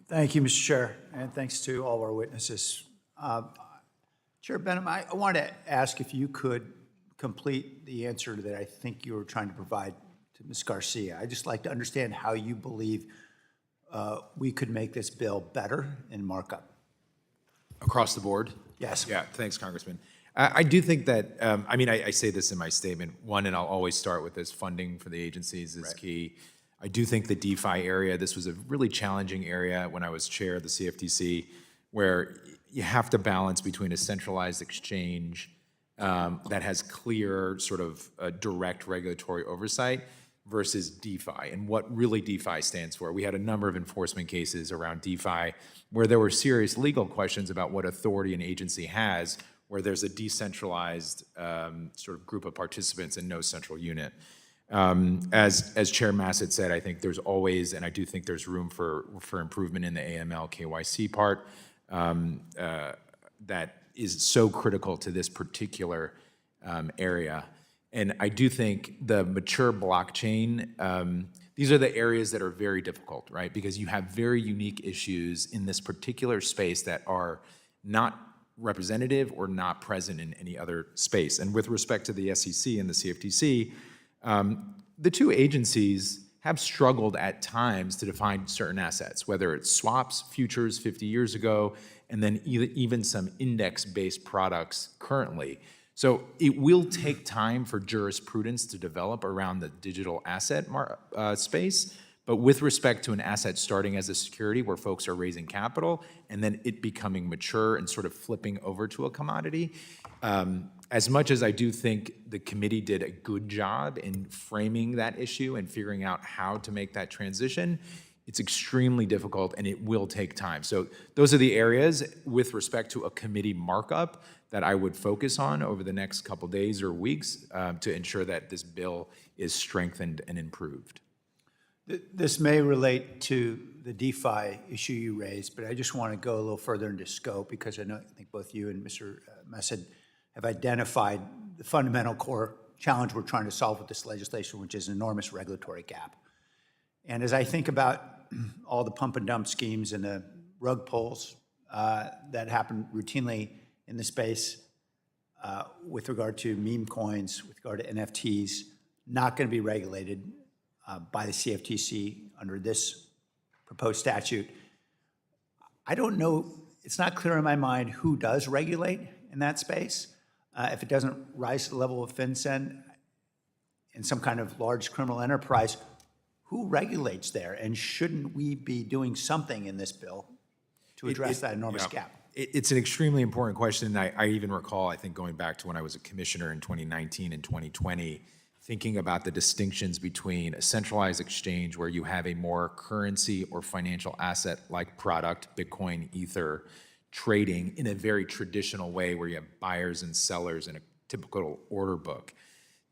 Thank you, Mr. Chair, and thanks to all our witnesses. Chair Benham, I wanted to ask if you could complete the answer that I think you were trying to provide to Ms. Garcia. I'd just like to understand how you believe we could make this bill better in markup. Across the board? Yes. Yeah, thanks, Congressman. I do think that, I say this in my statement, one, and I'll always start with this, funding for the agencies is key. I do think the DeFi area, this was a really challenging area when I was chair of the CFTC, where you have to balance between a centralized exchange that has clear sort of direct regulatory oversight versus DeFi, and what really DeFi stands for. We had a number of enforcement cases around DeFi where there were serious legal questions about what authority an agency has, where there's a decentralized sort of group of participants and no central unit. As Chair Massett said, I think there's always, and I do think there's room for improvement in the AML KYC part that is so critical to this particular area. And I do think the mature blockchain, these are the areas that are very difficult, right? Because you have very unique issues in this particular space that are not representative or not present in any other space. And with respect to the SEC and the CFTC, the two agencies have struggled at times to define certain assets, whether it's swaps, futures 50 years ago, and then even some index-based products currently. So it will take time for jurisprudence to develop around the digital asset space, but with respect to an asset starting as a security where folks are raising capital and then it becoming mature and sort of flipping over to a commodity, as much as I do think the committee did a good job in framing that issue and figuring out how to make that transition, it's extremely difficult and it will take time. So those are the areas with respect to a committee markup that I would focus on over the next couple days or weeks to ensure that this bill is strengthened and improved. This may relate to the DeFi issue you raised, but I just want to go a little further into scope because I think both you and Mr. Massad have identified the fundamental core challenge we're trying to solve with this legislation, which is an enormous regulatory gap. And as I think about all the pump and dump schemes and the rug pulls that happen routinely in the space with regard to meme coins, with regard to NFTs, not going to be regulated by the CFTC under this proposed statute. I don't know, it's not clear in my mind who does regulate in that space. If it doesn't rise to the level of FinCEN in some kind of large criminal enterprise, who regulates there? And shouldn't we be doing something in this bill to address that enormous gap? It's an extremely important question. I even recall, I think going back to when I was a commissioner in 2019 and 2020, thinking about the distinctions between a centralized exchange where you have a more currency or financial asset like product, Bitcoin, Ether, trading in a very traditional way where you have buyers and sellers in a typical order book.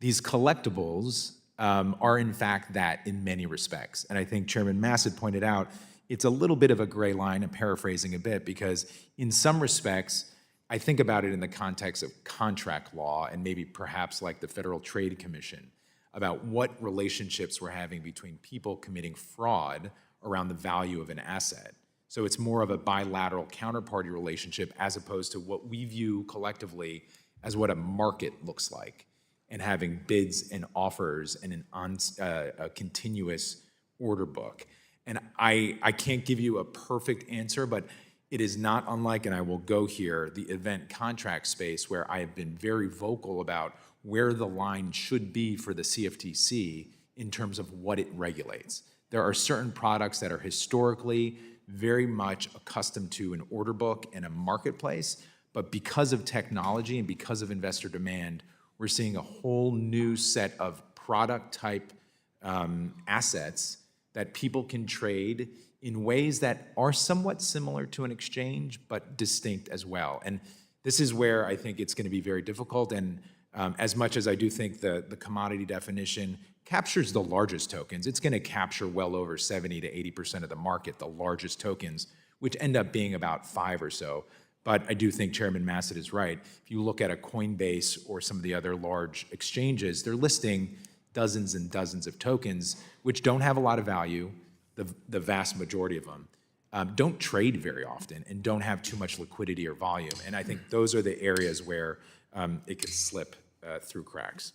These collectibles are in fact that in many respects. And I think Chairman Massad pointed out, it's a little bit of a gray line, I'm paraphrasing a bit, because in some respects, I think about it in the context of contract law and maybe perhaps like the Federal Trade Commission about what relationships we're having between people committing fraud around the value of an asset. So it's more of a bilateral counterparty relationship as opposed to what we view collectively as what a market looks like and having bids and offers and a continuous order book. And I can't give you a perfect answer, but it is not unlike, and I will go here, the event contract space where I have been very vocal about where the line should be for the CFTC in terms of what it regulates. There are certain products that are historically very much accustomed to an order book and a marketplace, but because of technology and because of investor demand, we're seeing a whole new set of product type assets that people can trade in ways that are somewhat similar to an exchange, but distinct as well. And this is where I think it's going to be very difficult. And as much as I do think the commodity definition captures the largest tokens, it's going to capture well over 70 to 80% of the market, the largest tokens, which end up being about 5 or so. But I do think Chairman Massad is right. If you look at a Coinbase or some of the other large exchanges, they're listing dozens and dozens of tokens, which don't have a lot of value, the vast majority of them. don't trade very often and don't have too much liquidity or volume. And I think those are the areas where it could slip through cracks.